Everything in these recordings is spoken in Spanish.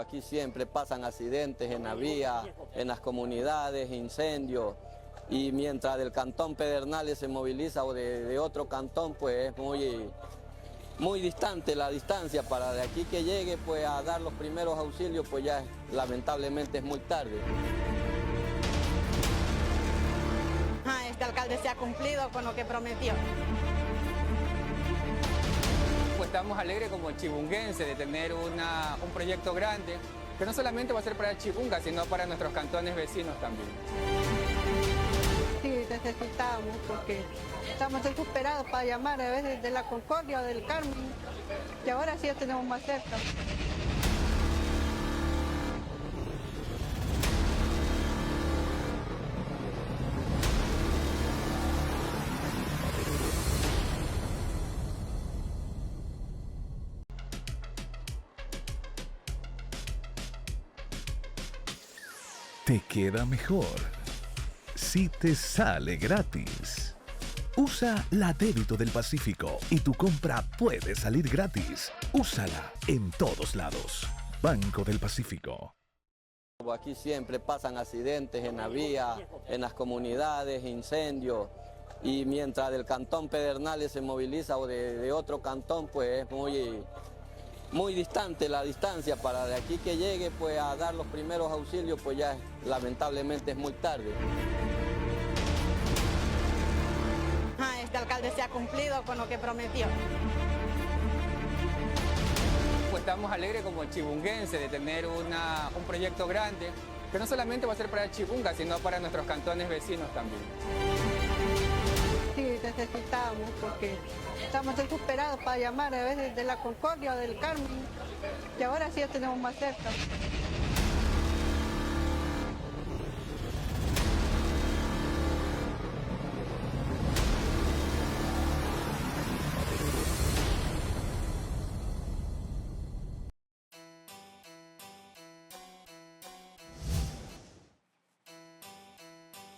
Aquí siempre pasan accidentes en la vía, en las comunidades, incendios, y mientras del cantón Pedernales se moviliza o de otro cantón, pues es muy distante la distancia para de aquí que llegue pues a dar los primeros auxilios, pues ya lamentablemente es muy tarde. Este alcalde se ha cumplido con lo que prometió. Pues estamos alegres como chibunguense de tener un proyecto grande que no solamente va a ser para Chibunga, sino para nuestros cantones vecinos también. Sí, necesitamos porque estamos desesperados para llamar a veces de la Concordia o del Carmen y ahora sí ya tenemos más cerca. Te queda mejor si te sale gratis. Usa la Débito del Pacífico y tu compra puede salir gratis. Úsala en todos lados. Banco del Pacífico. Aquí siempre pasan accidentes en la vía, en las comunidades, incendios, y mientras del cantón Pedernales se moviliza o de otro cantón, pues es muy distante la distancia para de aquí que llegue pues a dar los primeros auxilios, pues ya lamentablemente es muy tarde. Este alcalde se ha cumplido con lo que prometió. Pues estamos alegres como chibunguense de tener un proyecto grande que no solamente va a ser para Chibunga, sino para nuestros cantones vecinos también. Sí, necesitamos porque estamos desesperados para llamar a veces de la Concordia o del Carmen y ahora sí ya tenemos más cerca.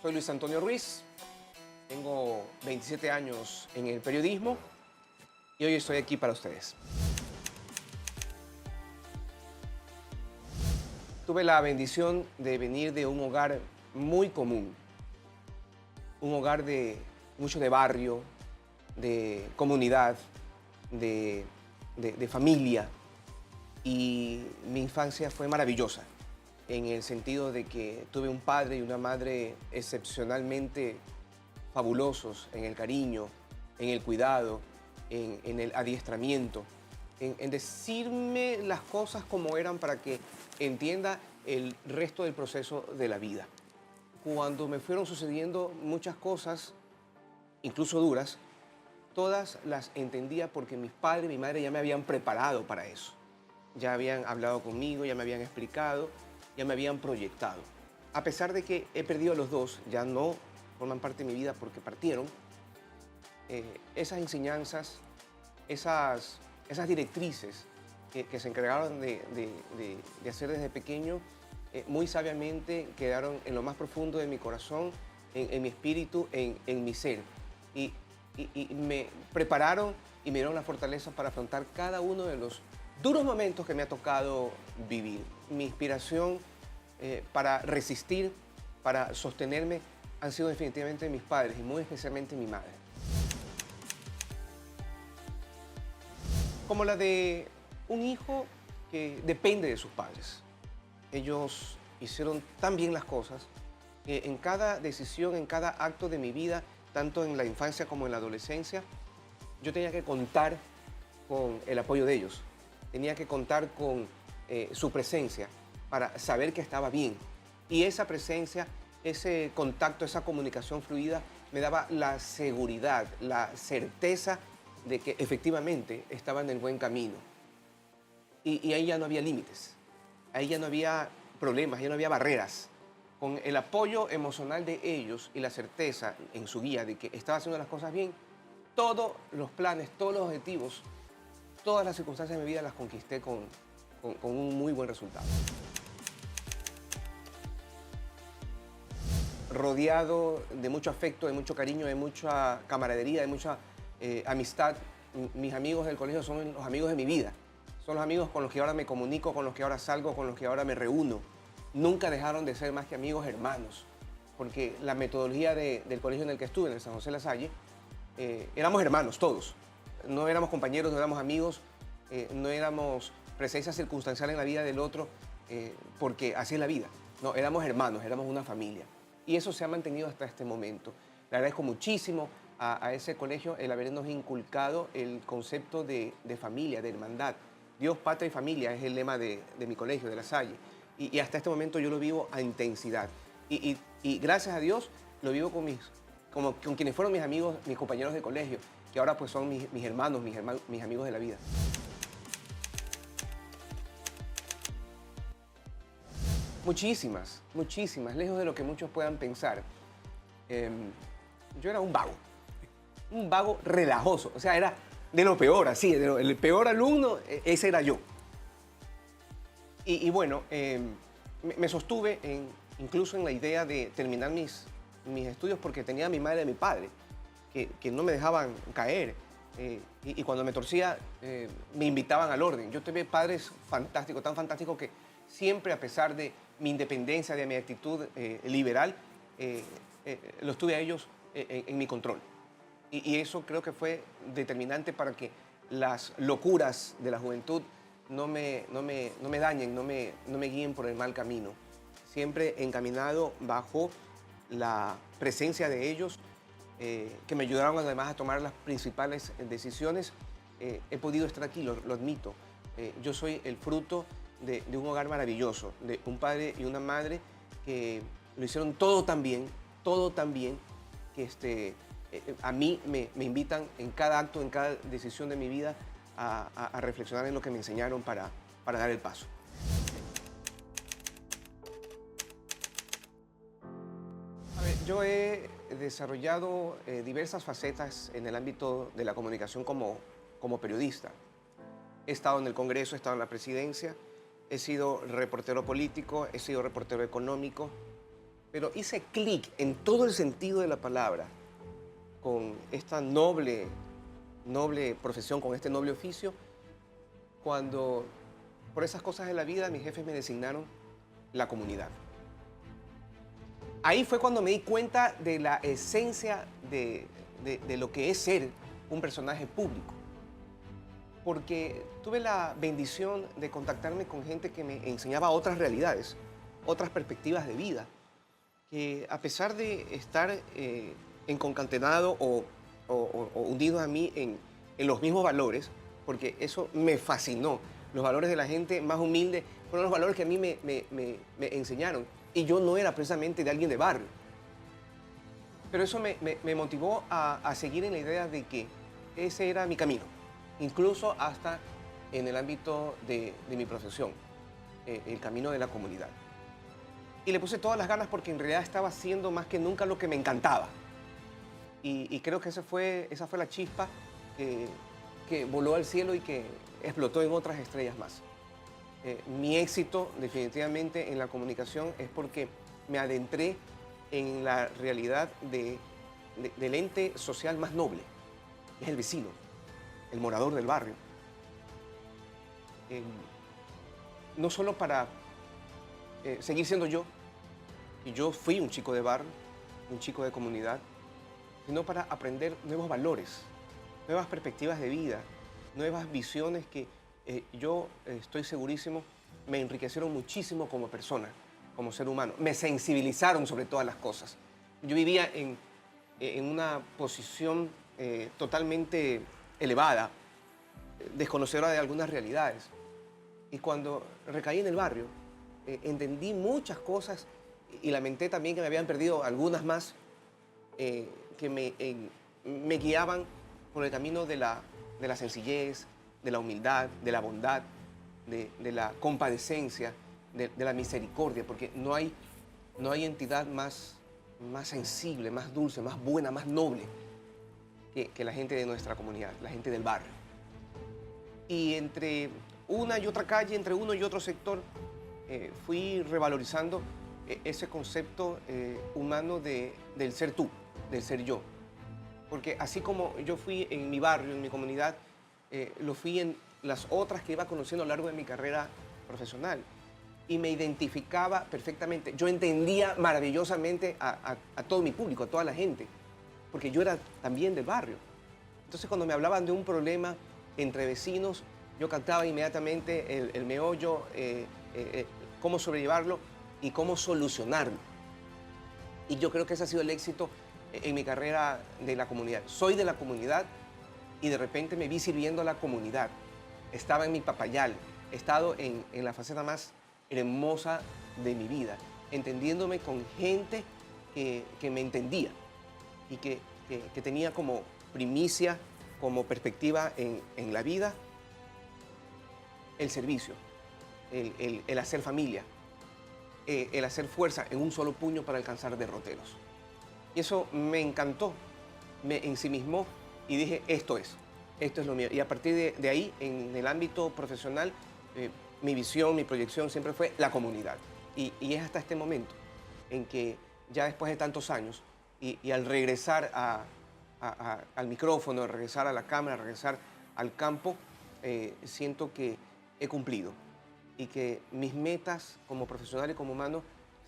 Soy Luis Antonio Ruiz, tengo 27 años en el periodismo y hoy estoy aquí para ustedes. Tuve la bendición de venir de un hogar muy común, un hogar mucho de barrio, de comunidad, de familia, y mi infancia fue maravillosa, en el sentido de que tuve un padre y una madre excepcionalmente fabulosos en el cariño, en el cuidado, en el adiestramiento, en decirme las cosas como eran para que entienda el resto del proceso de la vida. Cuando me fueron sucediendo muchas cosas, incluso duras, todas las entendía porque mis padres y mi madre ya me habían preparado para eso. Ya habían hablado conmigo, ya me habían explicado, ya me habían proyectado. A pesar de que he perdido a los dos, ya no forman parte de mi vida porque partieron, esas enseñanzas, esas directrices que se encargaron de hacer desde pequeño, muy sabiamente quedaron en lo más profundo de mi corazón, en mi espíritu, en mi ser. Y me prepararon y me dieron la fortaleza para afrontar cada uno de los duros momentos que me ha tocado vivir. Mi inspiración para resistir, para sostenerme, han sido definitivamente mis padres y muy especialmente mi madre. Como la de un hijo que depende de sus padres. Ellos hicieron tan bien las cosas que en cada decisión, en cada acto de mi vida, tanto en la infancia como en la adolescencia, yo tenía que contar con el apoyo de ellos. Tenía que contar con su presencia para saber que estaba bien. Y esa presencia, ese contacto, esa comunicación fluida me daba la seguridad, la certeza de que efectivamente estaba en el buen camino. Y ahí ya no había límites, ahí ya no había problemas, ya no había barreras. Con el apoyo emocional de ellos y la certeza en su guía de que estaba haciendo las cosas bien, todos los planes, todos los objetivos, todas las circunstancias de mi vida las conquisté con un muy buen resultado. Rodeado de mucho afecto, de mucho cariño, de mucha camaradería, de mucha amistad. Mis amigos del colegio son los amigos de mi vida. son los amigos con los que ahora me comunico, con los que ahora salgo, con los que ahora me reúno. Nunca dejaron de ser más que amigos hermanos, porque la metodología del colegio en el que estuve, en el San José de la Salle, éramos hermanos todos. No éramos compañeros, no éramos amigos, no éramos presencia circunstancial en la vida del otro, porque así es la vida. No, éramos hermanos, éramos una familia. Y eso se ha mantenido hasta este momento. Le agradezco muchísimo a ese colegio el habernos inculcado el concepto de familia, de hermandad. Dios, patria y familia es el lema de mi colegio, de La Salle. Y hasta este momento yo lo vivo a intensidad. Y gracias a Dios lo vivo con quienes fueron mis amigos, mis compañeros de colegio, que ahora pues son mis hermanos, mis amigos de la vida. Muchísimas, muchísimas, lejos de lo que muchos puedan pensar. Yo era un vago relajoso, o sea, era de lo peor, así, el peor alumno, ese era yo. Y bueno, me sostuve incluso en la idea de terminar mis estudios porque tenía a mi madre y a mi padre, que no me dejaban caer. Y cuando me torcía, me invitaban al orden. Yo tuve padres fantásticos, tan fantásticos que siempre, a pesar de mi independencia, de mi actitud liberal, los tuve a ellos en mi control. Y eso creo que fue determinante para que las locuras de la juventud no me dañen, no me guíen por el mal camino. Siempre encaminado bajo la presencia de ellos, que me ayudaron además a tomar las principales decisiones. He podido estar aquí, lo admito. Yo soy el fruto de un hogar maravilloso, de un padre y una madre que lo hicieron todo tan bien, que a mí me invitan en cada acto, en cada decisión de mi vida a reflexionar en lo que me enseñaron para dar el paso. A ver, yo he desarrollado diversas facetas en el ámbito de la comunicación como periodista. He estado en el Congreso, he estado en la presidencia, he sido reportero político, he sido reportero económico, pero hice clic en todo el sentido de la palabra con esta noble profesión, con este noble oficio, cuando por esas cosas de la vida mis jefes me designaron la comunidad. Ahí fue cuando me di cuenta de la esencia de lo que es ser un personaje público. Porque tuve la bendición de contactarme con gente que me enseñaba otras realidades, otras perspectivas de vida, que a pesar de estar enconcatenado o hundido a mí en los mismos valores, porque eso me fascinó, los valores de la gente más humilde fueron los valores que a mí me enseñaron, y yo no era precisamente de alguien de barrio. Pero eso me motivó a seguir en la idea de que ese era mi camino, incluso hasta en el ámbito de mi profesión, el camino de la comunidad. Y le puse todas las ganas porque en realidad estaba haciendo más que nunca lo que me encantaba. Y creo que esa fue la chispa que voló al cielo y que explotó en otras estrellas más. Mi éxito definitivamente en la comunicación es porque me adentré en la realidad del ente social más noble, que es el vecino, el morador del barrio. No solo para seguir siendo yo, y yo fui un chico de barrio, un chico de comunidad, sino para aprender nuevos valores, nuevas perspectivas de vida, nuevas visiones que yo estoy segurísimo me enriquecieron muchísimo como persona, como ser humano. Me sensibilizaron sobre todas las cosas. Yo vivía en una posición totalmente elevada, desconocedora de algunas realidades. Y cuando recaí en el barrio, entendí muchas cosas y lamenté también que me habían perdido algunas más que me guiaban por el camino de la sencillez, de la humildad, de la bondad, de la compadecencia, de la misericordia, porque no hay entidad más sensible, más dulce, más buena, más noble que la gente de nuestra comunidad, la gente del barrio. Y entre una y otra calle, entre uno y otro sector, fui revalorizando ese concepto humano del ser tú, del ser yo. Porque así como yo fui en mi barrio, en mi comunidad, lo fui en las otras que iba conociendo a lo largo de mi carrera profesional. Y me identificaba perfectamente. Yo entendía maravillosamente a todo mi público, a toda la gente, porque yo era también del barrio. Entonces, cuando me hablaban de un problema entre vecinos, yo captaba inmediatamente el meollo, cómo sobrellevarlo y cómo solucionarlo. Y yo creo que ese ha sido el éxito en mi carrera de la comunidad. Soy de la comunidad y de repente me vi sirviendo a la comunidad. Estaba en mi papayal, he estado en la faceta más hermosa de mi vida, entendiéndome con gente que me entendía y que tenía como primicia, como perspectiva en la vida, el servicio, el hacer familia, el hacer fuerza en un solo puño para alcanzar derroteros. Y eso me encantó, me ensimismó y dije, esto es lo mío. Y a partir de ahí, en el ámbito profesional, mi visión, mi proyección siempre fue la comunidad. Y es hasta este momento en que ya después de tantos años y al regresar al micrófono, al regresar a la cámara, al regresar al campo, siento que he cumplido y que mis metas como profesional y como humano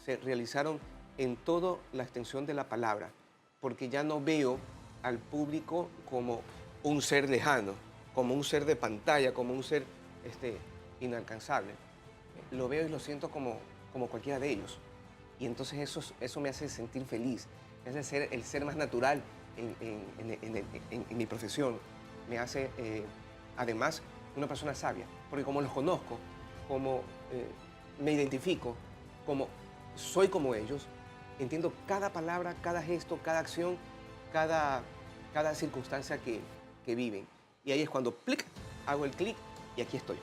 se realizaron en toda la extensión de la palabra, porque ya no veo al público como un ser lejano, como un ser de pantalla, como un ser inalcanzable. Lo veo y lo siento como cualquiera de ellos. Y entonces eso me hace sentir feliz, me hace ser el ser más natural en mi profesión. Me hace, además, una persona sabia, porque como los conozco, como me identifico, como soy como ellos, entiendo cada palabra, cada gesto, cada acción, cada circunstancia que viven. Y ahí es cuando plic, hago el clic y aquí estoy.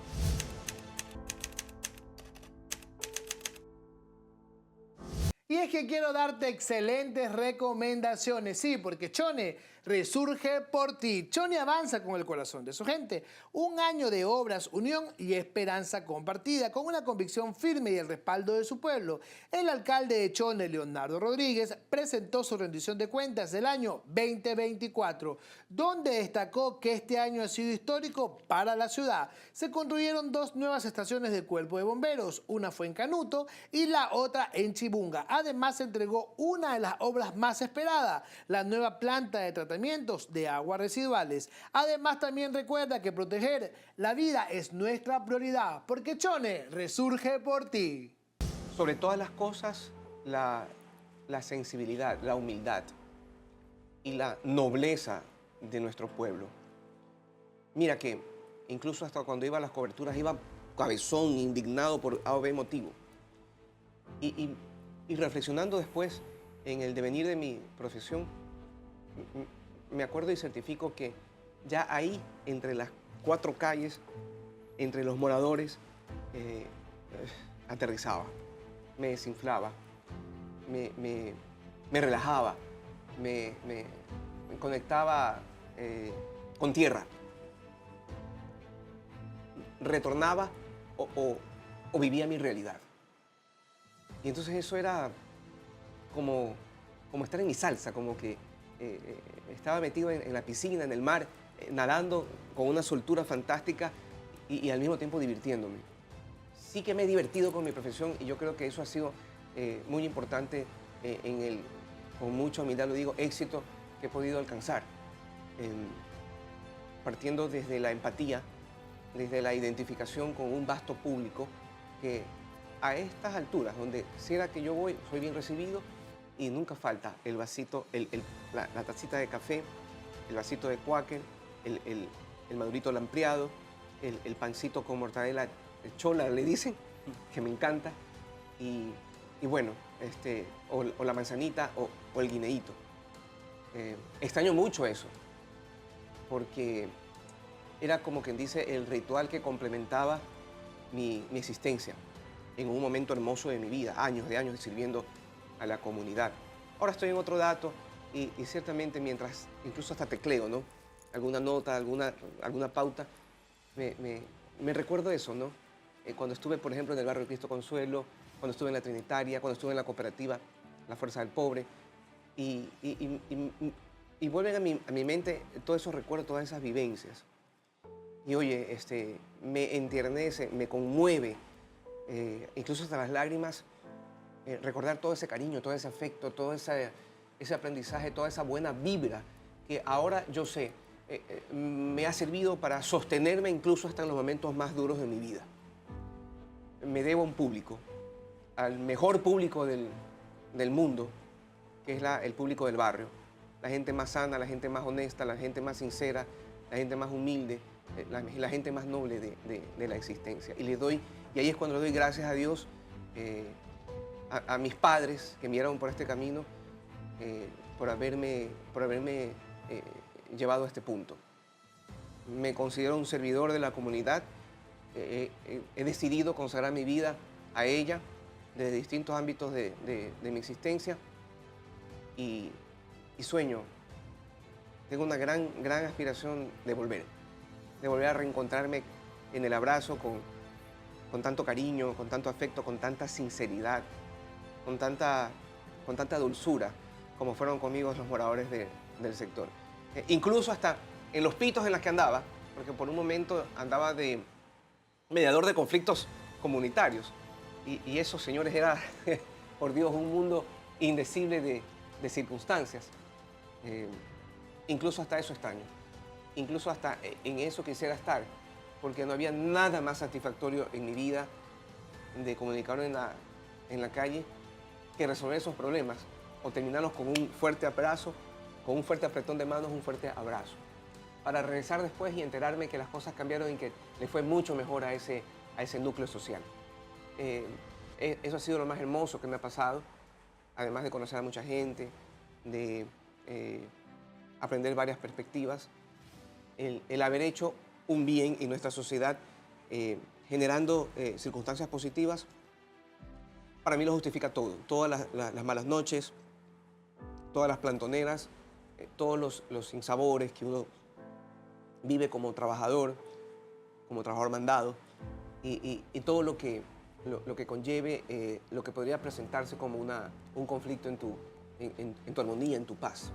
Y es que quiero darte excelentes recomendaciones, sí, porque Chone resurge por ti. Chone avanza con el corazón de su gente. Un año de obras, unión y esperanza compartida, con una convicción firme y el respaldo de su pueblo. El alcalde de Chone, Leonardo Rodríguez, presentó su rendición de cuentas del año 2024, donde destacó que este año ha sido histórico para la ciudad. Se construyeron 2 nuevas estaciones de cuerpo de bomberos, una fue en Canuto y la otra en Chibunga. Además, se entregó una de las obras más esperadas, la nueva planta de tratamientos de aguas residuales. Además, también recuerda que proteger la vida es nuestra prioridad, porque Chone resurge por ti. Sobre todas las cosas, la sensibilidad, la humildad y la nobleza de nuestro pueblo. Mira que incluso hasta cuando iba a las coberturas iba cabezón, indignado por A o B motivo. Y reflexionando después en el devenir de mi profesión, me acuerdo y certifico que ya ahí, entre las 4 calles, entre los moradores, aterrizaba, me desinflaba, me relajaba, me conectaba con tierra, retornaba o vivía mi realidad. Y entonces eso era como estar en mi salsa, como que estaba metido en la piscina, en el mar, nadando con una soltura fantástica y al mismo tiempo divirtiéndome. Sí que me he divertido con mi profesión y yo creo que eso ha sido muy importante con mucha humildad lo digo, éxito que he podido alcanzar. Partiendo desde la empatía, desde la identificación con un vasto público que a estas alturas, donde sea que yo voy, soy bien recibido y nunca falta el vasito, la tacita de café, el vasito de Quaker, el madurito lampreado, el pancito con mortadela chola, le dicen, que me encanta, y bueno, o la manzanita o el guineíto. Extraño mucho eso, porque era como quien dice el ritual que complementaba mi existencia en un momento hermoso de mi vida, años sirviendo a la comunidad. Ahora estoy en otro dato y ciertamente mientras, incluso hasta tecleo, ¿no? Alguna nota, alguna pauta, me recuerdo eso, ¿no? Cuando estuve, por ejemplo, en el barrio Cristo Consuelo, cuando estuve en la Trinitaria, cuando estuve en la cooperativa La Fuerza del Pobre, y vuelven a mi mente todos esos recuerdos, todas esas vivencias. Y oye, me enternece, me conmueve, incluso hasta las lágrimas, recordar todo ese cariño, todo ese afecto, todo ese aprendizaje, toda esa buena vibra que ahora yo sé me ha servido para sostenerme incluso hasta en los momentos más duros de mi vida. Me debo a un público, al mejor público del mundo, que es el público del barrio. La gente más sana, la gente más honesta, la gente más sincera, la gente más humilde, la gente más noble de la existencia. Y ahí es cuando le doy gracias a Dios, a mis padres que me guiaron por este camino, por haberme llevado a este punto. Me considero un servidor de la comunidad. He decidido consagrar mi vida a ella desde distintos ámbitos de mi existencia y sueño, tengo una gran aspiración de volver a reencontrarme en el abrazo con tanto cariño, con tanto afecto, con tanta sinceridad, con tanta dulzura como fueron conmigo los moradores del sector. Incluso hasta en los pitos en las que andaba, porque por un momento andaba de mediador de conflictos comunitarios. Y eso, señores, era, por Dios, un mundo indecible de circunstancias. Incluso hasta eso extraño. Incluso hasta en eso quisiera estar, porque no había nada más satisfactorio en mi vida de comunicar en la calle que resolver esos problemas o terminarlos con un fuerte abrazo, con un fuerte apretón de manos, un fuerte abrazo, para regresar después y enterarme que las cosas cambiaron y que le fue mucho mejor a ese núcleo social. Eso ha sido lo más hermoso que me ha pasado, además de conocer a mucha gente, de aprender varias perspectivas, el haber hecho un bien en nuestra sociedad, generando circunstancias positivas, para mí lo justifica todo. Todas las malas noches, todas las plantoneras, todos los sinsabores que uno vive como trabajador mandado, y todo lo que conlleve, lo que podría presentarse como un conflicto en tu armonía, en tu paz.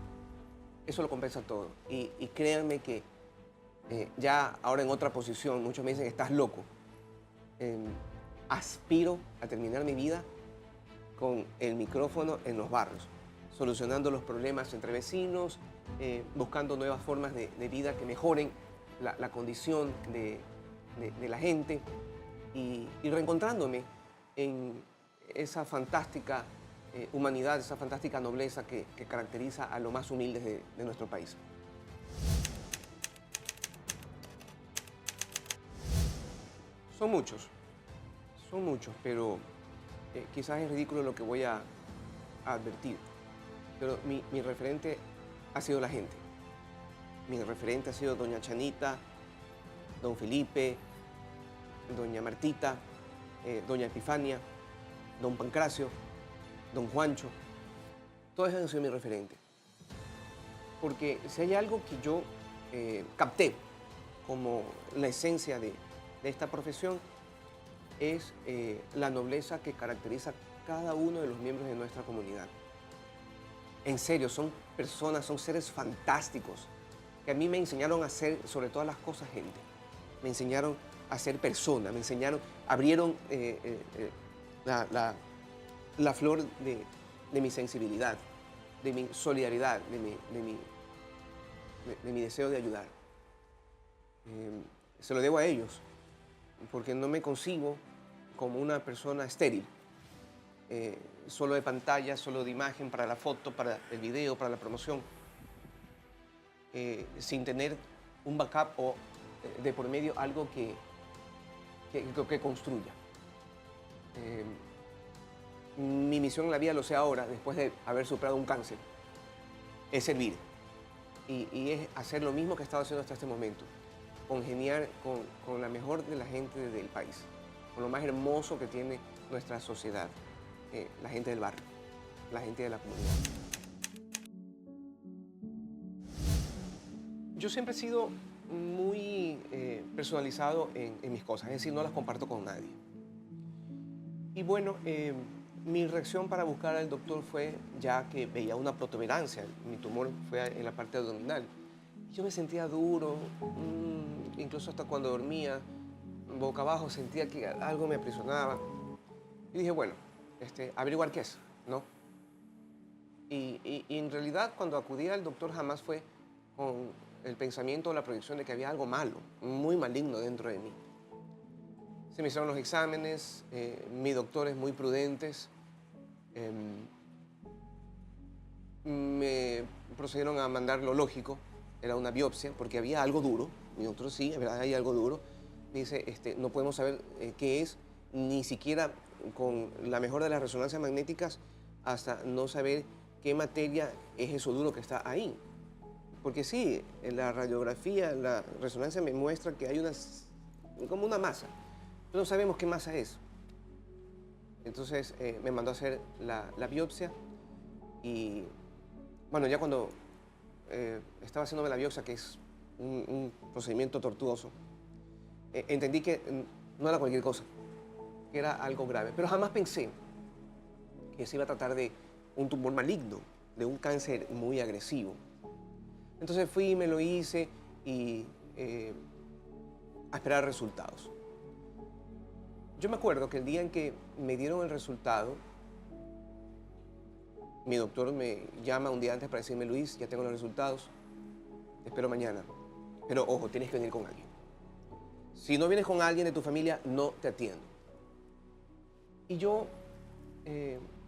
Eso lo compensa todo. Y créanme que ya ahora en otra posición, muchos me dicen, estás loco. Aspiro a terminar mi vida con el micrófono en los barrios, solucionando los problemas entre vecinos, buscando nuevas formas de vida que mejoren la condición de la gente y reencontrándome en esa fantástica humanidad, esa fantástica nobleza que caracteriza a los más humildes de nuestro país. Son muchos, pero quizás es ridículo lo que voy a advertir, pero mi referente ha sido la gente. Mi referente ha sido doña Chanita, don Felipe, doña Martita, doña Epifania, don Pancracio, don Juancho. Todos ellos han sido mi referente. Porque si hay algo que yo capté como la esencia de esta profesión, es la nobleza que caracteriza a cada uno de los miembros de nuestra comunidad. En serio, son personas, son seres fantásticos, que a mí me enseñaron a ser, sobre todas las cosas, gente. Me enseñaron a ser persona, me enseñaron, abrieron la flor de mi sensibilidad, de mi solidaridad, de mi deseo de ayudar. Se lo debo a ellos, porque no me concibo como una persona estéril, solo de pantalla, solo de imagen, para la foto, para el video, para la promoción, sin tener un backup o de por medio algo que construya. Mi misión en la vida, lo sé ahora, después de haber superado un cáncer, es servir. Y es hacer lo mismo que he estado haciendo hasta este momento, congeniar con la mejor de la gente del país, con lo más hermoso que tiene nuestra sociedad, la gente del barrio, la gente de la comunidad. Yo siempre he sido muy personalizado en mis cosas, es decir, no las comparto con nadie. Y bueno, mi reacción para buscar al doctor fue, ya que veía una protuberancia, mi tumor fue en la parte abdominal, Yo me sentía duro, incluso hasta cuando dormía, boca abajo, sentía que algo me aprisionaba. Y dije, bueno, averiguar qué es, ¿no? Y en realidad, cuando acudí al doctor, jamás fue con el pensamiento o la proyección de que había algo malo, muy maligno dentro de mí. Se me hicieron los exámenes, mis doctores muy prudentes, me procedieron a mandar lo lógico, era una biopsia, porque había algo duro. Mi doctor, sí, es verdad, hay algo duro. Me dice, no podemos saber qué es, ni siquiera con la mejora de las resonancias magnéticas, hasta no saber qué materia es eso duro que está ahí. Porque sí, en la radiografía, la resonancia me muestra que hay como una masa, pero no sabemos qué masa es. Entonces me mandó a hacer la biopsia y, bueno, ya cuando estaba haciéndome la biopsia, que es un procedimiento tortuoso, entendí que no era cualquier cosa, que era algo grave. Pero jamás pensé que se iba a tratar de un tumor maligno, de un cáncer muy agresivo. Entonces fui, me lo hice y a esperar resultados. Yo me acuerdo que el día en que me dieron el resultado, mi doctor me llama un día antes para decirme, Luis, ya tengo los resultados, te espero mañana. Pero ojo, tienes que venir con alguien. Si no vienes con alguien de tu familia, no te atiendo. Y yo,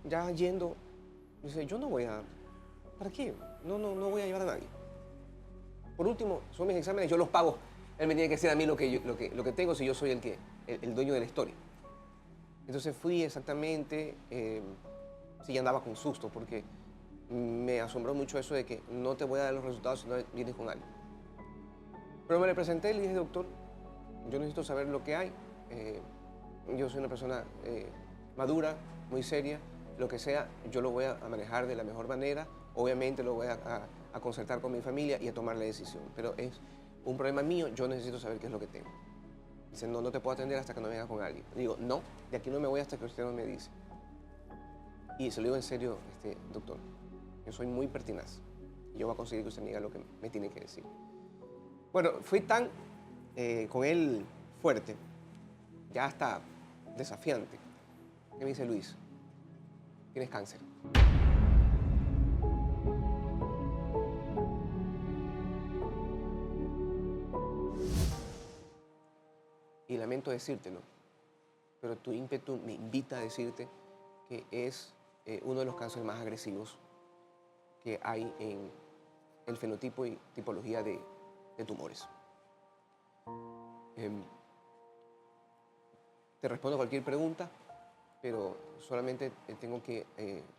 ya yendo, dice, yo no voy a... ¿Para qué? No voy a llevar a nadie. Por último, son mis exámenes, yo los pago. Él me tiene que decir a mí lo que tengo si yo soy el dueño de la historia. Entonces fui exactamente, sí, ya andaba con susto porque me asombró mucho eso de que no te voy a dar los resultados si no vienes con alguien. Pero me le presenté y le dije, doctor, yo necesito saber lo que hay. Yo soy una persona madura, muy seria, lo que sea, yo lo voy a manejar de la mejor manera. Obviamente lo voy a concertar con mi familia y a tomar la decisión. Pero es un problema mío, yo necesito saber qué es lo que tengo. Dice, no te puedo atender hasta que no vengas con alguien. Le digo, no, de aquí no me voy hasta que usted no me dice. Y se lo digo en serio, doctor, yo soy muy pertinaz. Yo voy a conseguir que usted me diga lo que me tiene que decir. Bueno, fui tan con él fuerte, ya hasta desafiante, que me dice, Luis, tienes cáncer. Y lamento decírtelo, pero tu ímpetu me invita a decirte que es uno de los cánceres más agresivos que hay en el fenotipo y tipología de tumores. Te respondo a cualquier pregunta, pero solamente tengo que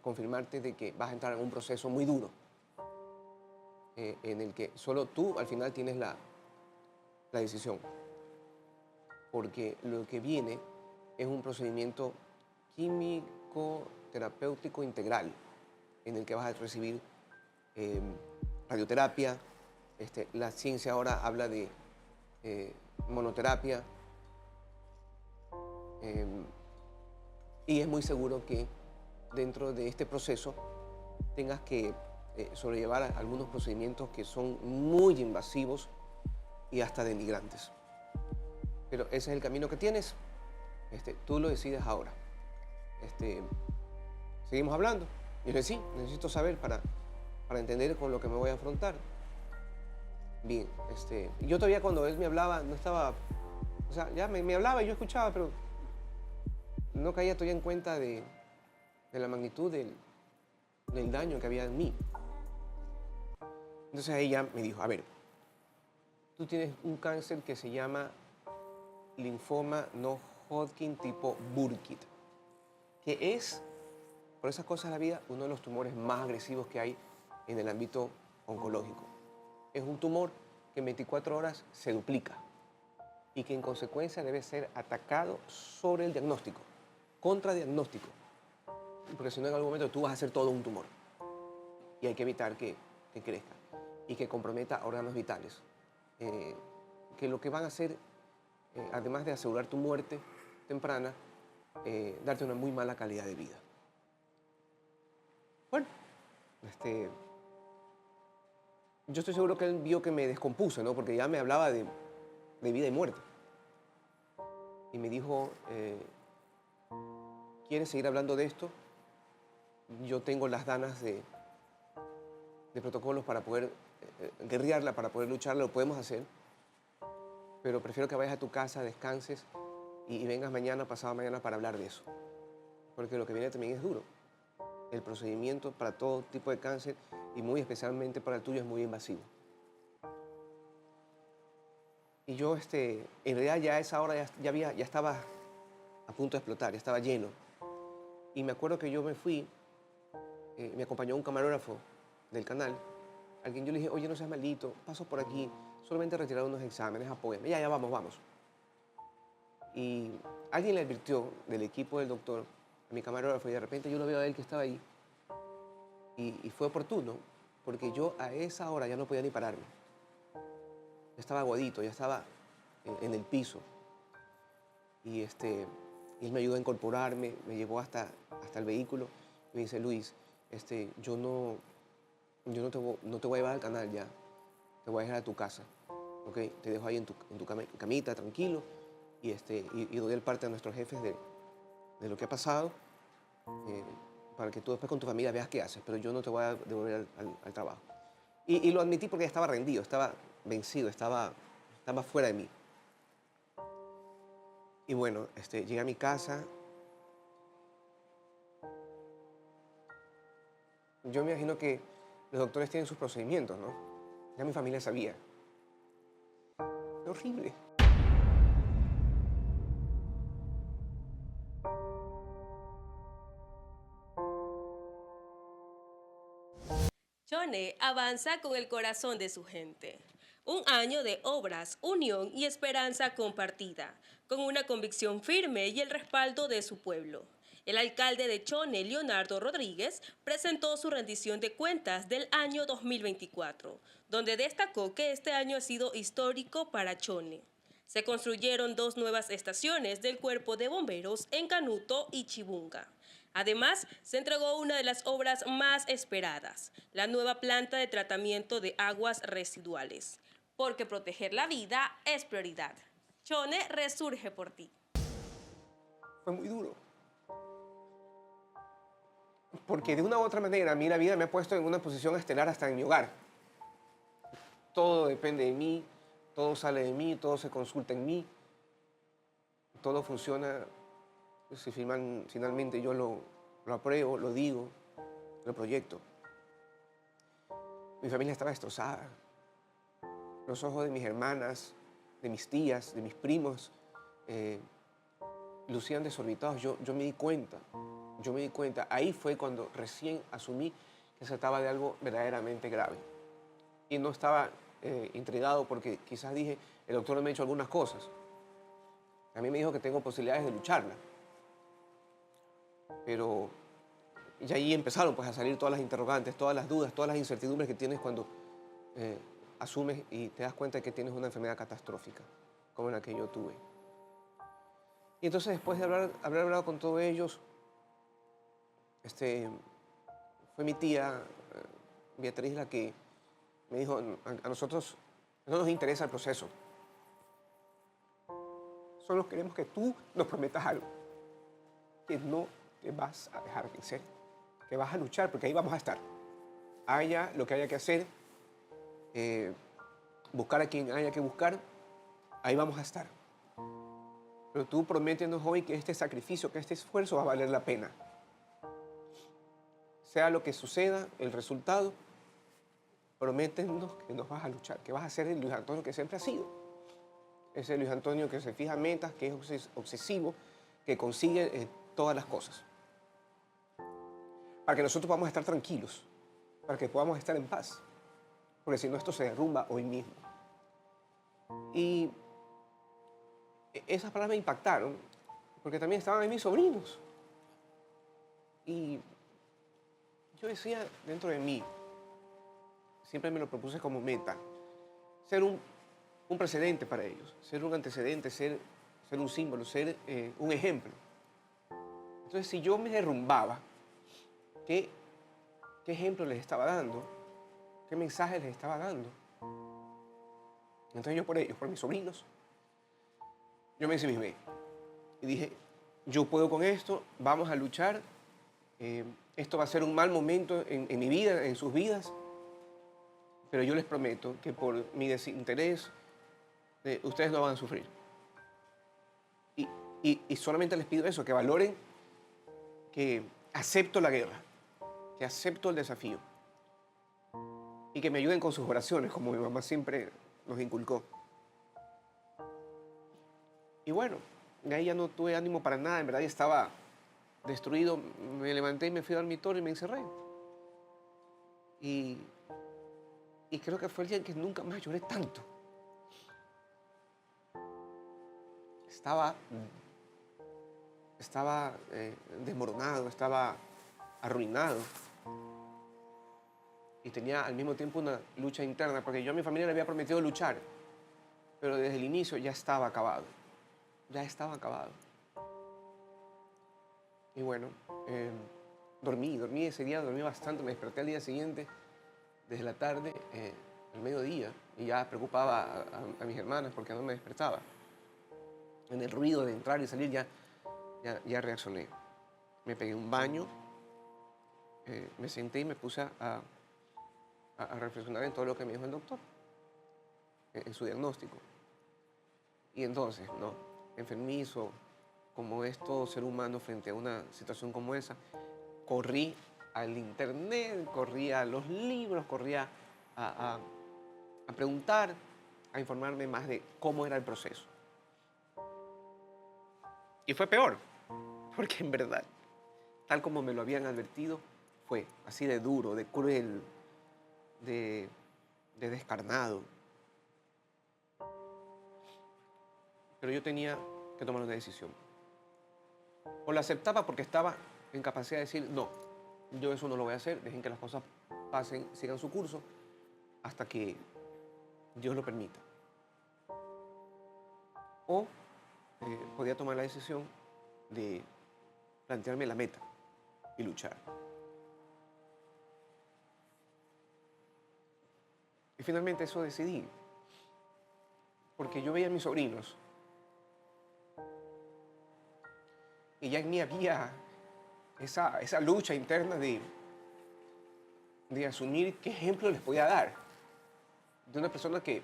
confirmarte de que vas a entrar en un proceso muy duro, en el que solo tú al final tienes la decisión. Porque lo que viene es un procedimiento químico terapéutico integral en el que vas a recibir radioterapia. La ciencia ahora habla de monoterapia y es muy seguro que dentro de este proceso tengas que sobrellevar algunos procedimientos que son muy invasivos y hasta denigrantes. Pero ese es el camino que tienes, tú lo decides ahora. Seguimos hablando. Yo le dije, sí, necesito saber para entender con lo que me voy a afrontar. Bien, yo todavía cuando él me hablaba, no estaba, o sea, ya me hablaba y yo escuchaba, pero no caía todavía en cuenta de la magnitud del daño que había en mí. Entonces ella me dijo, a ver, tú tienes un cáncer que se llama linfoma no Hodgkin tipo Burkitt, que es, por esas cosas de la vida, uno de los tumores más agresivos que hay en el ámbito oncológico. Es un tumor que en 24 horas se duplica y que en consecuencia debe ser atacado sobre el diagnóstico, contradiagnóstico, porque si no en algún momento tú vas a hacer todo un tumor y hay que evitar que crezca y que comprometa órganos vitales, que lo que van a hacer, además de asegurar tu muerte temprana, darte una muy mala calidad de vida. yo estoy seguro que él vio que me descompuse, ¿no? Porque ya me hablaba de vida y muerte. Y me dijo, ¿quieres seguir hablando de esto? Yo tengo las ganas de protocolos para poder guerrearla, para poder lucharla, lo podemos hacer. Pero prefiero que vayas a tu casa, descanses y vengas mañana, pasado mañana para hablar de eso. Porque lo que viene también es duro. El procedimiento para todo tipo de cáncer y muy especialmente para el tuyo es muy invasivo. Y yo, en realidad ya a esa hora ya estaba a punto de explotar, ya estaba lleno. Y me acuerdo que yo me fui, me acompañó un camarógrafo del canal, al quien yo le dije, oye, no seas maldito, paso por aquí, solamente a retirar unos exámenes, apóyame. Ya, vamos. Y alguien le advirtió del equipo del doctor a mi camarógrafo y de repente yo lo veo a él que estaba ahí. Y fue oportuno, porque yo a esa hora ya no podía ni pararme. Ya estaba aguadito, ya estaba en el piso. Y él me ayudó a incorporarme, me llevó hasta el vehículo. Me dice, Luis, yo no te voy a llevar al canal ya, te voy a dejar a tu casa, ¿ok? Te dejo ahí en tu camita, tranquilo, y doy el parte a nuestros jefes de lo que ha pasado, para que tú después con tu familia veas qué haces, pero yo no te voy a devolver al trabajo. Y lo admití porque ya estaba rendido, estaba vencido, estaba fuera de mí. Y bueno, llegué a mi casa. Yo me imagino que los doctores tienen sus procedimientos, ¿no? Ya mi familia sabía. Qué horrible. Chone avanza con el corazón de su gente. Un año de obras, unión y esperanza compartida, con una convicción firme y el respaldo de su pueblo. El alcalde de Chone, Leonardo Rodríguez, presentó su rendición de cuentas del año 2024, donde destacó que este año ha sido histórico para Chone. Se construyeron 2 nuevas estaciones del Cuerpo de Bomberos en Canuto y Chibunga. Además, se entregó una de las obras más esperadas, la nueva planta de tratamiento de aguas residuales, porque proteger la vida es prioridad. Chone resurge por ti. Fue muy duro. Porque de una u otra manera, a mí la vida me ha puesto en una posición estelar hasta en mi hogar. Todo depende de mí, todo sale de mí, todo se consulta en mí, todo funciona. Si finalmente yo lo apruebo, lo digo, lo proyecto. Mi familia estaba destrozada. Los ojos de mis hermanas, de mis tías, de mis primos, lucían desorbitados. Yo me di cuenta. Ahí fue cuando recién asumí que se trataba de algo verdaderamente grave. Y no estaba intrigado porque quizás dije, el doctor me ha dicho algunas cosas. A mí me dijo que tengo posibilidades de lucharla. Pero y ahí empezaron pues, a salir todas las interrogantes, todas las dudas, todas las incertidumbres que tienes cuando asumes y te das cuenta de que tienes una enfermedad catastrófica, como la que yo tuve. Y entonces, después de haber hablado con todos ellos, fue mi tía, Beatriz, la que me dijo, a nosotros no nos interesa el proceso. Solo queremos que tú nos prometas algo, que no te vas a dejar vencer, que vas a luchar, porque ahí vamos a estar. Haya lo que haya que hacer, buscar a quien haya que buscar, ahí vamos a estar. Pero tú prométenos hoy que este sacrificio, que este esfuerzo va a valer la pena. Sea lo que suceda, el resultado, prométenos que nos vas a luchar, que vas a ser el Luis Antonio que siempre ha sido. Ese Luis Antonio que se fija metas, que es obsesivo, que consigue todas las cosas. Para que nosotros podamos estar tranquilos, para que podamos estar en paz, porque si no esto se derrumba hoy mismo. Y esas palabras me impactaron, porque también estaban ahí mis sobrinos. Y yo decía dentro de mí, siempre me lo propuse como meta, ser un precedente para ellos, ser un antecedente, ser un símbolo, ser un ejemplo. Entonces, si yo me derrumbaba, ¿qué ejemplo les estaba dando? qué mensaje les estaba dando. Entonces yo por ellos, por mis sobrinos, yo me ensimismé y dije, yo puedo con esto, vamos a luchar, esto va a ser un mal momento en mi vida, en sus vidas, pero yo les prometo que por mi desinterés ustedes no van a sufrir. Y solamente les pido eso, que valoren que acepto la guerra, que acepto el desafío y que me ayuden con sus oraciones, como mi mamá siempre nos inculcó. Y bueno, de ahí ya no tuve ánimo para nada, en verdad ya estaba destruido, me levanté y me fui al dormitorio y me encerré. Y creo que fue el día en que nunca más lloré tanto. Estaba desmoronado, estaba arruinado. Y tenía al mismo tiempo una lucha interna, porque yo a mi familia le había prometido luchar, pero desde el inicio ya estaba acabado. Ya estaba acabado. Y bueno, dormí ese día, dormí bastante, me desperté al día siguiente, desde la tarde, al mediodía, y ya preocupaba a mis hermanas porque no me despertaba. En el ruido de entrar y salir ya reaccioné. Me pegué un baño, me senté y me puse a reflexionar en todo lo que me dijo el doctor, en su diagnóstico. Y entonces, no, enfermizo, como es todo ser humano frente a una situación como esa, corrí al internet, corrí a los libros, corrí a preguntar, a informarme más de cómo era el proceso. Y fue peor, porque en verdad, tal como me lo habían advertido, fue así de duro, de cruel, de descarnado. Pero yo tenía que tomar una decisión. O la aceptaba porque estaba en capacidad de decir, no, yo eso no lo voy a hacer, dejen que las cosas pasen, sigan su curso, hasta que Dios lo permita. O podía tomar la decisión de plantearme la meta y luchar. Y finalmente eso decidí, porque yo veía a mis sobrinos y ya en mí había esa lucha interna de asumir qué ejemplo les podía dar de una persona que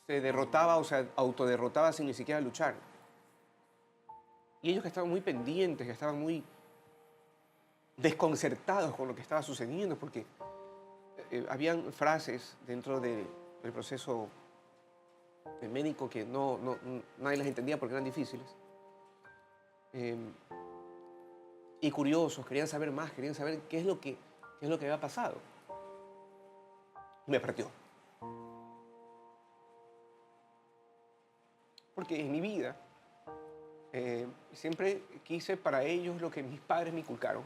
se derrotaba o se autoderrotaba sin ni siquiera luchar. Y ellos que estaban muy pendientes, que estaban muy desconcertados con lo que estaba sucediendo, porque habían frases dentro del proceso médico que nadie las entendía porque eran difíciles. Y curiosos, querían saber más, querían saber qué es lo que había pasado. Me partió. Porque en mi vida siempre quise para ellos lo que mis padres me inculcaron,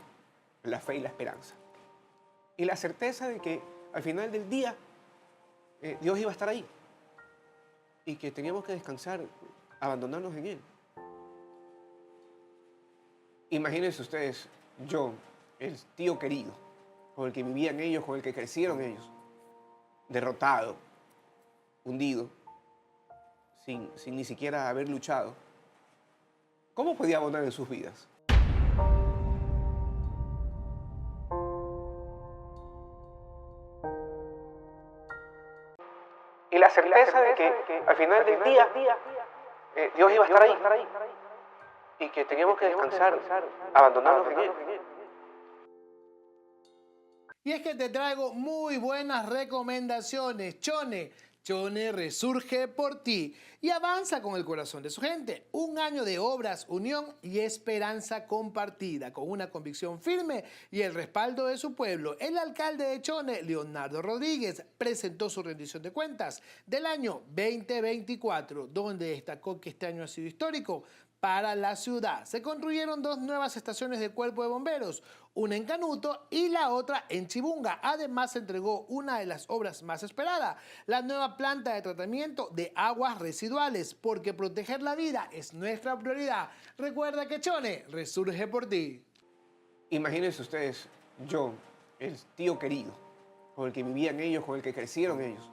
la fe y la esperanza. Y la certeza de que al final del día Dios iba a estar ahí. Y que teníamos que descansar, abandonarnos en Él. Imagínense ustedes, yo, el tío querido, con el que vivían ellos, con el que crecieron ellos, derrotado, hundido, sin ni siquiera haber luchado. ¿Cómo podía abonar en sus vidas? Y la certeza de que al final del día Dios iba a estar ahí. Y que teníamos que descansar, abandonarnos en Él. Y es que te traigo muy buenas recomendaciones. Chone resurge por ti y avanza con el corazón de su gente. Un año de obras, unión y esperanza compartida, con una convicción firme y el respaldo de su pueblo. El alcalde de Chone, Leonardo Rodríguez, presentó su rendición de cuentas del año 2024, donde destacó que este año ha sido histórico para la ciudad. Se construyeron 2 nuevas estaciones de Cuerpo de Bomberos, una en Canuto y la otra en Chibunga. Además, se entregó una de las obras más esperadas, la nueva planta de tratamiento de aguas residuales, porque proteger la vida es nuestra prioridad. Recuerda que Chone resurge por ti. Imagínense ustedes, yo, el tío querido, con el que vivían ellos, con el que crecieron ellos,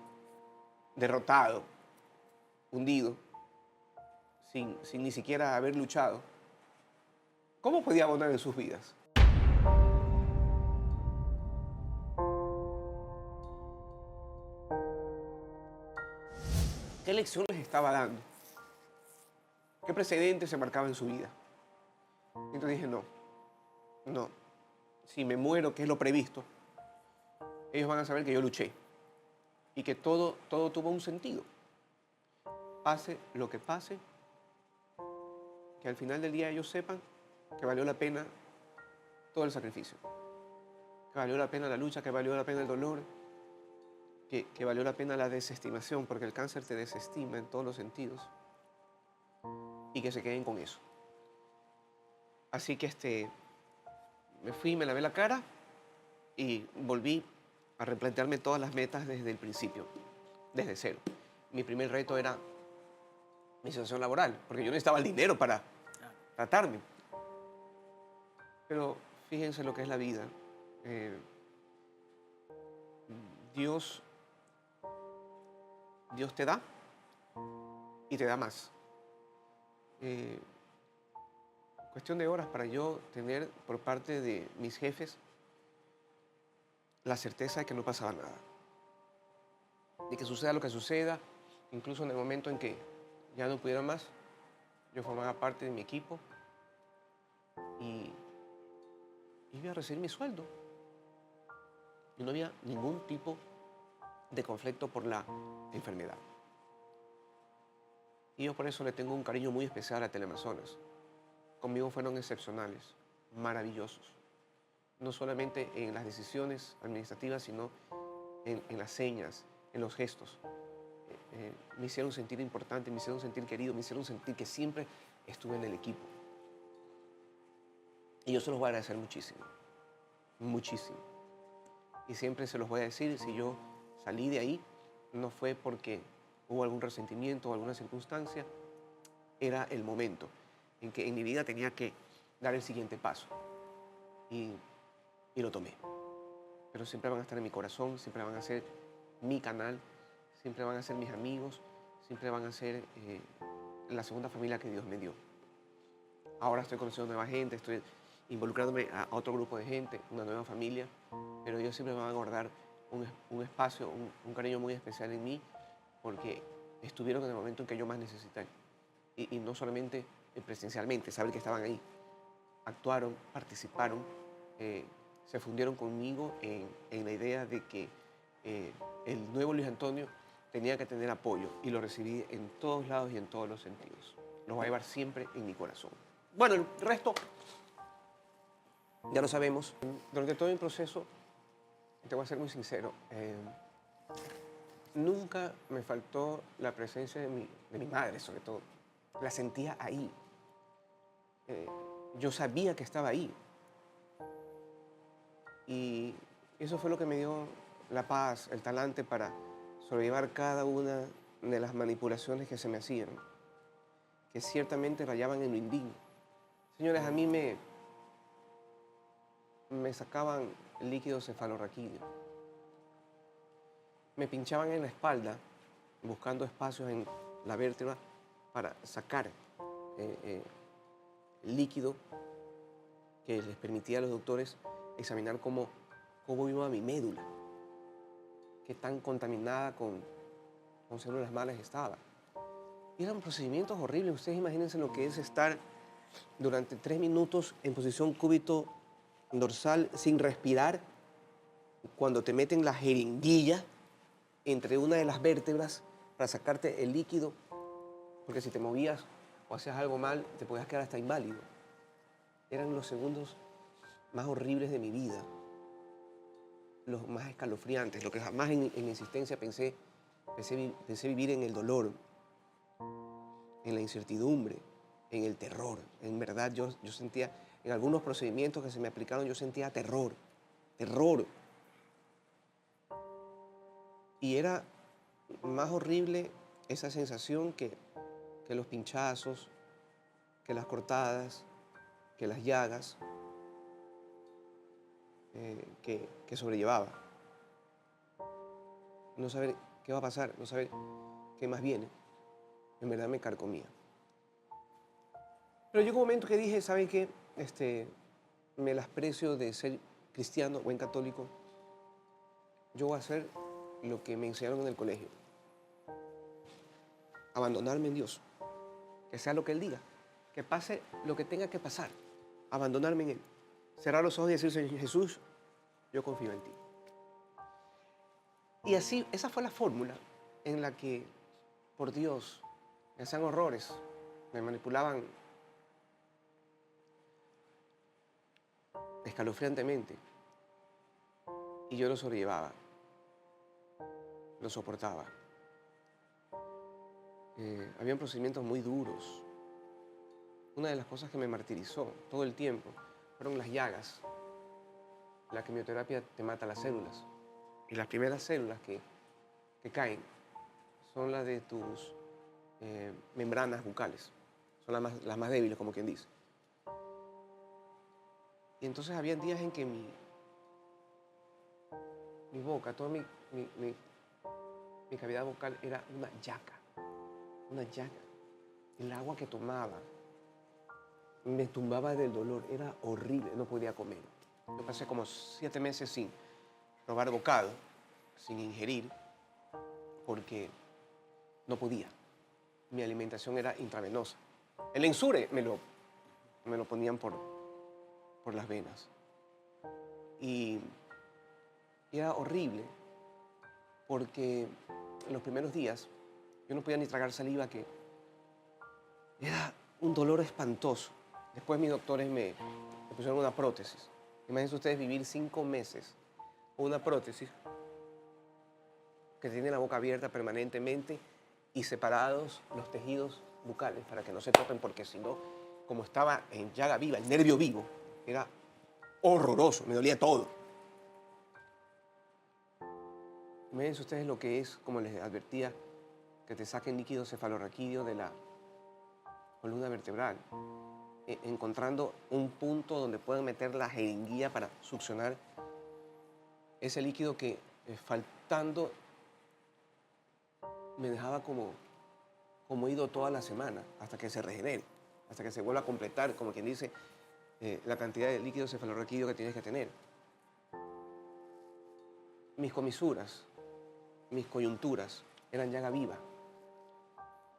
derrotado, hundido, sin ni siquiera haber luchado, ¿cómo podía abonar en sus vidas? ¿Qué lección les estaba dando? ¿Qué precedente se marcaba en su vida? Entonces dije, no. Si me muero, que es lo previsto, ellos van a saber que yo luché y que todo tuvo un sentido. Pase lo que pase, que al final del día ellos sepan que valió la pena todo el sacrificio, que valió la pena la lucha, que valió la pena el dolor, que valió la pena la desestimación, porque el cáncer te desestima en todos los sentidos, y que se queden con eso. Así que me fui, me lavé la cara y volví a replantearme todas las metas desde el principio, desde cero. Mi primer reto era mi situación laboral, porque yo necesitaba el dinero para tratarme. Pero fíjense lo que es la vida. Dios te da y te da más. Cuestión de horas para yo tener por parte de mis jefes la certeza de que no pasaba nada. De que suceda lo que suceda, incluso en el momento en que ya no pudiera más, yo formaba parte de mi equipo y iba a recibir mi sueldo. Y no había ningún tipo de conflicto por la enfermedad. Y yo por eso le tengo un cariño muy especial a Teleamazonas. Conmigo fueron excepcionales, maravillosos. No solamente en las decisiones administrativas, sino en las señas, en los gestos. Me hicieron sentir importante, me hicieron sentir querido, me hicieron sentir que siempre estuve en el equipo. Y yo se los voy a agradecer muchísimo, muchísimo. Y siempre se los voy a decir, si yo salí de ahí, no fue porque hubo algún resentimiento o alguna circunstancia, era el momento en que en mi vida tenía que dar el siguiente paso. Y lo tomé. Pero siempre van a estar en mi corazón, siempre van a ser mi canal, siempre van a ser mis amigos, siempre van a ser la segunda familia que Dios me dio. Ahora estoy conociendo nueva gente, estoy involucrándome a otro grupo de gente, una nueva familia, pero ellos siempre me van a guardar un espacio, un cariño muy especial en mí, porque estuvieron en el momento en que yo más necesité. Y no solamente presencialmente, saber que estaban ahí. Actuaron, participaron, se fundieron conmigo en la idea de que el nuevo Luis Antonio tenía que tener apoyo, y lo recibí en todos lados y en todos los sentidos. Lo voy a llevar siempre en mi corazón. Bueno, el resto ya lo sabemos. Durante todo el proceso, te voy a ser muy sincero, nunca me faltó la presencia de mi madre, sobre todo. La sentía ahí. Yo sabía que estaba ahí. Y eso fue lo que me dio la paz, el talante para sobrellevar cada una de las manipulaciones que se me hacían, que ciertamente rayaban en lo indigno. Señores, a mí me sacaban líquido cefalorraquídeo. Me pinchaban en la espalda buscando espacios en la vértebra para sacar líquido que les permitía a los doctores examinar cómo iba mi médula, qué tan contaminada con células malas estaba. Y eran procedimientos horribles. Ustedes imagínense lo que es estar durante 3 minutos en posición cúbito dorsal sin respirar, cuando te meten la jeringuilla entre una de las vértebras para sacarte el líquido, porque si te movías o hacías algo mal, te podías quedar hasta inválido. Eran los segundos más horribles de mi vida, los más escalofriantes, lo que jamás en existencia pensé vivir en el dolor, en la incertidumbre, en el terror. En verdad, yo sentía, en algunos procedimientos que se me aplicaron, yo sentía terror. Y era más horrible esa sensación que los pinchazos, que las cortadas, que las llagas que sobrellevaba. no saber qué va a pasar, no saber qué más viene, en verdad me carcomía. Pero llegó un momento que dije, ¿saben qué? Me las precio de ser cristiano, buen católico. Yo voy a hacer lo que me enseñaron en el colegio. Abandonarme en Dios. Que sea lo que Él diga. Que pase lo que tenga que pasar. Abandonarme en Él. Cerrar los ojos y decir, Señor Jesús, yo confío en ti. Y así, esa fue la fórmula en la que, por Dios, me hacían horrores, me manipulaban escalofriantemente. Y yo lo sobrellevaba, lo soportaba. Habían procedimientos muy duros. Una de las cosas que me martirizó todo el tiempo fueron las llagas. La quimioterapia te mata las células. Y las primeras células que caen son las de tus membranas bucales. Son las más débiles, como quien dice. Y entonces había días en que mi boca, toda mi cavidad vocal era una llaga. Una llaga. El agua que tomaba me tumbaba del dolor. Era horrible, no podía comer. Yo pasé como 7 meses sin probar bocado, sin ingerir, porque no podía. Mi alimentación era intravenosa. El Ensure me lo ponían por las venas. Y era horrible, porque en los primeros días yo no podía ni tragar saliva, que era un dolor espantoso. Después mis doctores me pusieron una prótesis. Imagínense ustedes vivir 5 meses con una prótesis que tiene la boca abierta permanentemente y separados los tejidos bucales para que no se topen, porque si no, como estaba en llaga viva, el nervio vivo, era horroroso, me dolía todo. Imagínense ustedes lo que es, como les advertía, que te saquen líquido cefalorraquídeo de la columna vertebral, encontrando un punto donde puedan meter la jeringuilla para succionar ese líquido que, faltando, me dejaba como ido toda la semana, hasta que se regenere, hasta que se vuelva a completar, como quien dice, la cantidad de líquido cefalorraquídeo que tienes que tener. Mis comisuras, mis coyunturas eran llaga viva,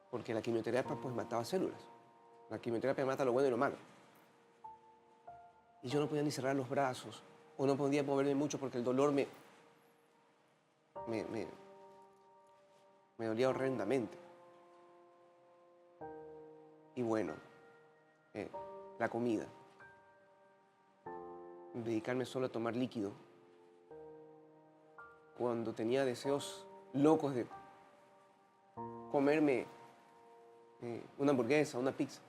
porque la quimioterapia pues mataba células. La quimioterapia mata lo bueno y lo malo. Y yo no podía ni cerrar los brazos, o no podía moverme mucho porque el dolor me dolía horrendamente. Y bueno, la comida. Dedicarme solo a tomar líquido. Cuando tenía deseos locos de comerme una hamburguesa, una pizza.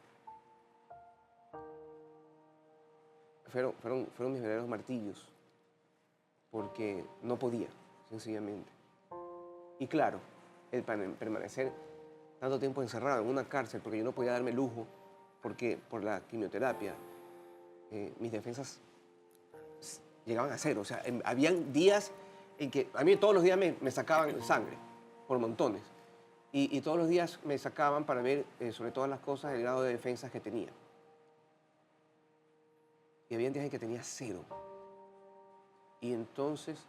Fueron mis verdaderos martirios, porque no podía, sencillamente. Y claro, el permanecer tanto tiempo encerrado en una cárcel, porque yo no podía darme lujo, porque por la quimioterapia mis defensas llegaban a cero. O sea, habían días en que a mí todos los días me sacaban sangre, por montones. Y todos los días me sacaban para ver, sobre todas las cosas, el grado de defensas que tenía. Y había días en que tenía 0. Y entonces,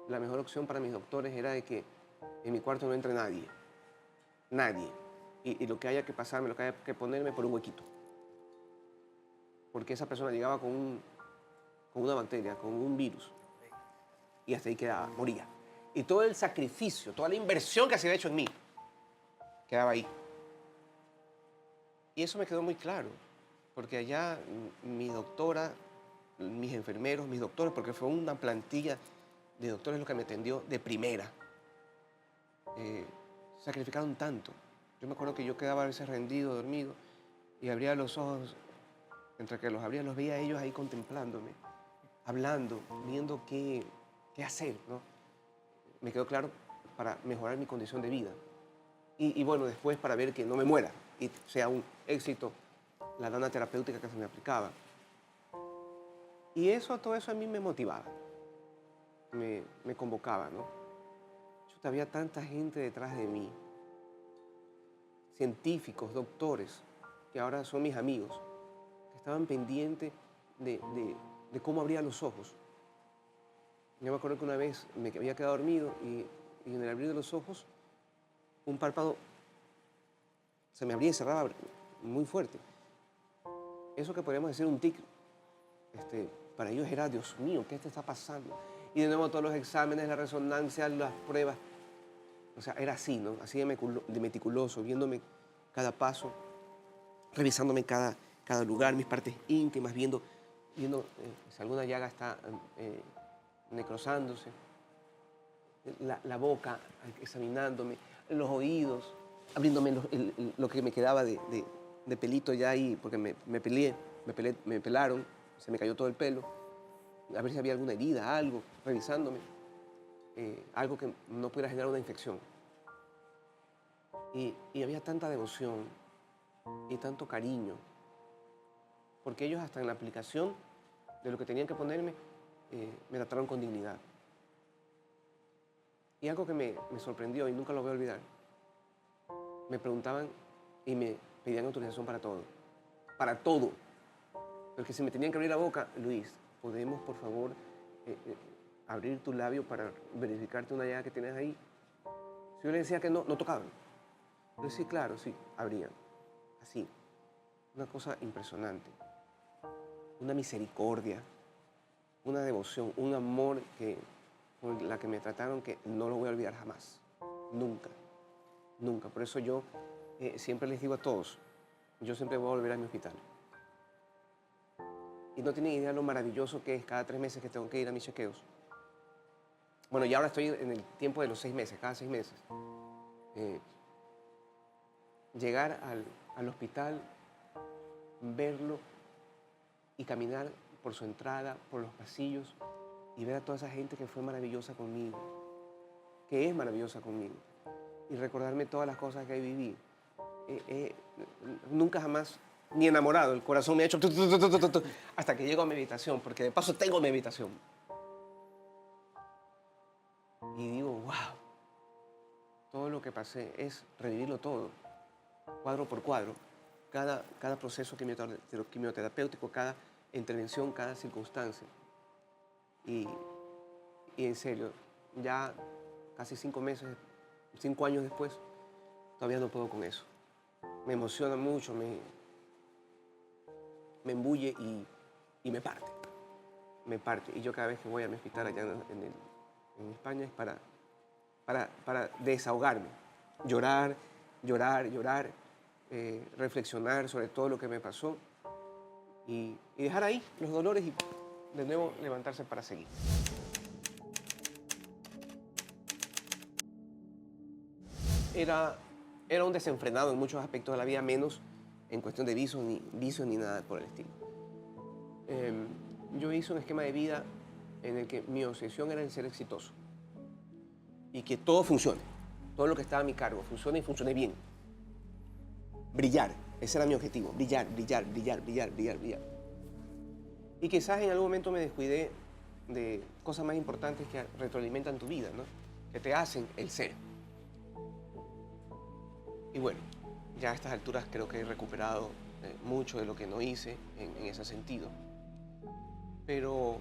la mejor opción para mis doctores era de que en mi cuarto no entre nadie. Nadie. Y lo que haya que pasarme, lo que haya que ponerme por un huequito. Porque esa persona llegaba con una bacteria, con un virus. Y hasta ahí quedaba, moría. Y todo el sacrificio, toda la inversión que se había hecho en mí, quedaba ahí. Y eso me quedó muy claro, porque allá mi doctora, mis enfermeros, mis doctores, porque fue una plantilla de doctores los que me atendió de primera, sacrificaron tanto. Yo me acuerdo que yo quedaba a veces rendido, dormido, y abría los ojos, entre que los abría, los veía a ellos ahí contemplándome, hablando, viendo qué hacer, ¿no? Me quedó claro para mejorar mi condición de vida. Y bueno, después para ver que no me muera y sea un éxito la dana terapéutica que se me aplicaba. Y todo eso a mí me motivaba, me convocaba, ¿no? había tanta gente detrás de mí, científicos, doctores, que ahora son mis amigos, que estaban pendientes de cómo abría los ojos. Yo me acuerdo que una vez me había quedado dormido y en el abrir de los ojos, un párpado se me abría y cerraba muy fuerte. Eso que podríamos decir un tic, para ellos era, Dios mío, ¿qué te está pasando? Y de nuevo todos los exámenes, la resonancia, las pruebas. O sea, era así, ¿no? Así de meticuloso, viéndome cada paso, revisándome cada lugar, mis partes íntimas, viendo si alguna llaga está necrosándose, la boca, examinándome, los oídos, abriéndome lo que me quedaba de pelito ya ahí, porque me pelaron, se me cayó todo el pelo, a ver si había alguna herida, algo, revisándome, algo que no pudiera generar una infección. Y había tanta devoción y tanto cariño, porque ellos hasta en la aplicación de lo que tenían que ponerme, me trataron con dignidad. Y algo que me sorprendió y nunca lo voy a olvidar, me preguntaban y me pedían autorización para todo. Para todo. Porque si me tenían que abrir la boca, Luis, ¿podemos, por favor, abrir tu labio para verificarte una llaga que tienes ahí? Si yo les decía que no, no tocaban. Yo decía, claro, sí, abrían. Así. Una cosa impresionante. Una misericordia, una devoción, un amor con la que me trataron que no lo voy a olvidar jamás. Nunca. Nunca. Por eso yo siempre les digo a todos, yo siempre voy a volver a mi hospital. Y no tienen idea lo maravilloso que es cada 3 meses que tengo que ir a mis chequeos. Bueno, y ahora estoy en el tiempo de los 6 meses, cada 6 meses. Llegar al hospital, verlo y caminar por su entrada, por los pasillos y ver a toda esa gente que fue maravillosa conmigo, que es maravillosa conmigo. Y recordarme todas las cosas que ahí viví. Nunca jamás, ni enamorado, el corazón me ha hecho hasta que llego a mi habitación, porque de paso tengo mi habitación. Y digo, wow, todo lo que pasé es revivirlo todo, cuadro por cuadro, cada proceso quimioterapéutico, cada intervención, cada circunstancia. Y en serio, ya casi 5 años después, todavía no puedo con eso. Me emociona mucho, me embulle y me parte. Me parte. Y yo cada vez que voy a mi hospital allá en España es para desahogarme. Llorar, reflexionar sobre todo lo que me pasó y dejar ahí los dolores y de nuevo levantarse para seguir. Era un desenfrenado en muchos aspectos de la vida, menos en cuestión de vicios ni nada por el estilo. Yo hice un esquema de vida en el que mi obsesión era el ser exitoso y que todo funcione, todo lo que estaba a mi cargo funcione y funcione bien. Brillar, ese era mi objetivo, brillar. Y quizás en algún momento me descuidé de cosas más importantes que retroalimentan tu vida, ¿no? Que te hacen el ser. Y bueno, ya a estas alturas creo que he recuperado mucho de lo que no hice en ese sentido. Pero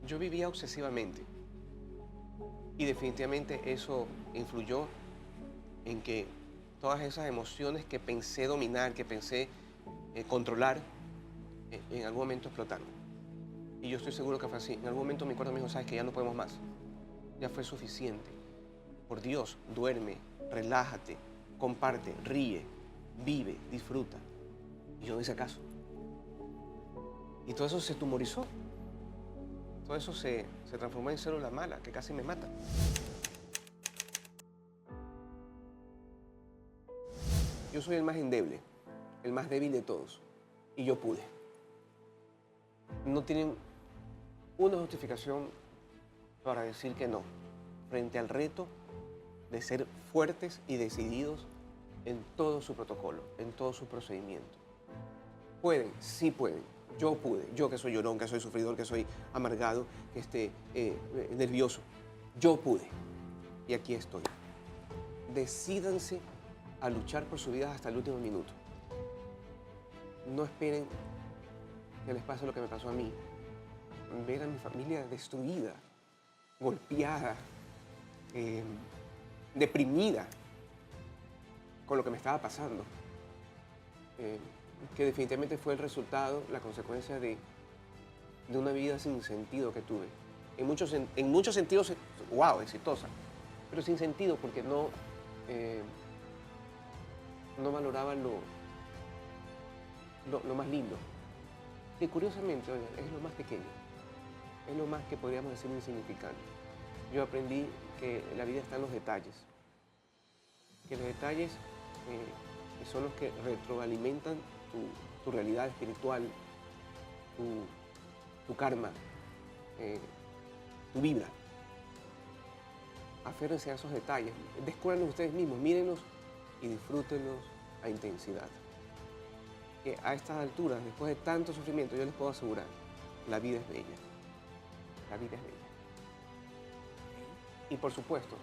yo vivía obsesivamente y definitivamente eso influyó en que todas esas emociones que pensé dominar, que pensé controlar, en algún momento explotaron. Y yo estoy seguro que fue así. En algún momento mi cuerpo me dijo, sabes que ya no podemos más. Ya fue suficiente. Por Dios, duerme, relájate, comparte, ríe, vive, disfruta. Y yo no hice caso. Y todo eso se tumorizó. Todo eso se transformó en célula mala, que casi me mata. Yo soy el más endeble, el más débil de todos. Y yo pude. No tienen una justificación para decir que no, frente al reto de ser fuertes y decididos en todo su protocolo, en todo su procedimiento. Pueden, sí pueden. Yo pude. Yo que soy llorón, que soy sufridor, que soy amargado, que esté nervioso. Yo pude. y aquí estoy. Decídanse a luchar por su vida hasta el último minuto. No esperen que les pase lo que me pasó a mí. Ver a mi familia destruida, golpeada, deprimida con lo que me estaba pasando. Que definitivamente fue el resultado, la consecuencia de una vida sin sentido que tuve. En muchos sentidos, wow, exitosa, pero sin sentido porque no valoraba lo más lindo, que curiosamente, oigan, es lo más pequeño, es lo más que podríamos decir insignificante. Yo aprendí que la vida está en los detalles, que los detalles son los que retroalimentan tu realidad espiritual, tu karma, tu vibra. Aférrense a esos detalles, descúbranlos ustedes mismos, mírenlos y disfrútenlos a intensidad. Que a estas alturas, después de tanto sufrimiento, yo les puedo asegurar, la vida es bella. La vida es bella. Y por supuesto,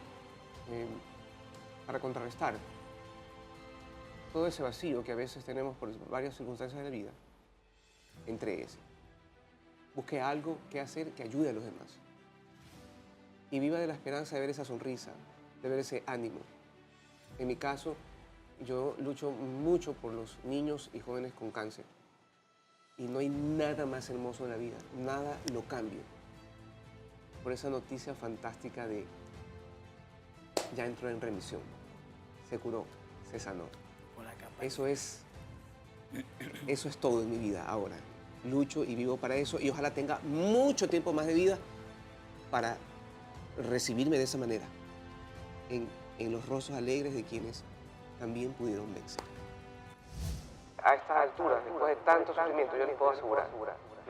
para contrarrestar todo ese vacío que a veces tenemos por varias circunstancias de la vida, entréguese. Busque algo que hacer que ayude a los demás. Y viva de la esperanza de ver esa sonrisa, de ver ese ánimo. En mi caso, yo lucho mucho por los niños y jóvenes con cáncer. Y no hay nada más hermoso en la vida, nada lo cambio. Por esa noticia fantástica de ya entró en remisión, se curó, se sanó. Eso es todo en mi vida ahora. Lucho y vivo para eso y ojalá tenga mucho tiempo más de vida para recibirme de esa manera, en los rostros alegres de quienes también pudieron vencer. A estas alturas, después de tanto sufrimiento, yo les puedo asegurar,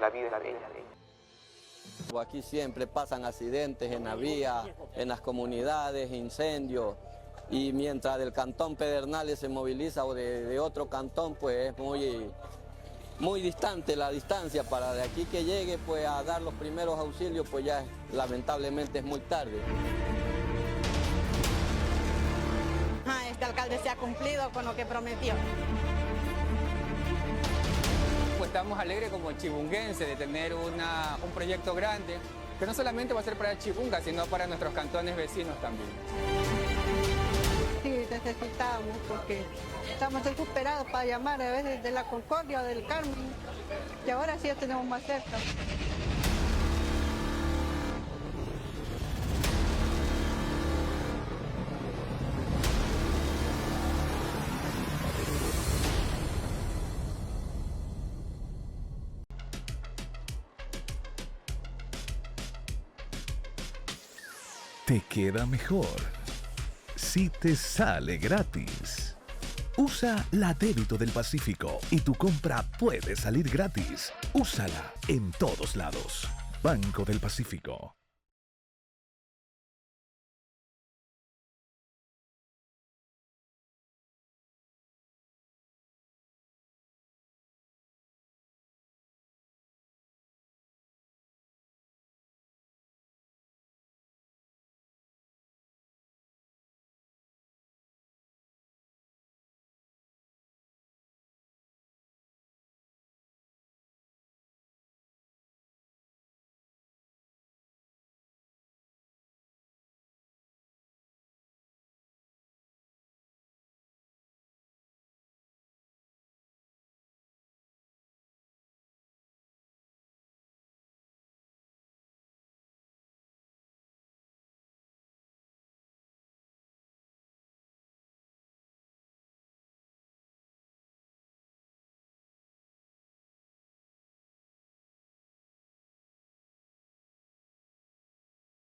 la vida es bella. Aquí siempre pasan accidentes en la vía, en las comunidades, incendios, y mientras del cantón Pedernales se moviliza o de otro cantón, pues es muy distante la distancia para de aquí que llegue pues a dar los primeros auxilios, pues ya lamentablemente es muy tarde. Este alcalde se ha cumplido con lo que prometió. Pues estamos alegres como chibunguenses de tener un proyecto grande que no solamente va a ser para Chibunga, sino para nuestros cantones vecinos también. Sí, necesitamos porque estamos desesperados para llamar a veces de la Concordia o del Carmen y ahora sí ya tenemos más cerca. Te queda mejor si te sale gratis. Usa la débito del Pacífico y tu compra puede salir gratis. Úsala en todos lados. Banco del Pacífico.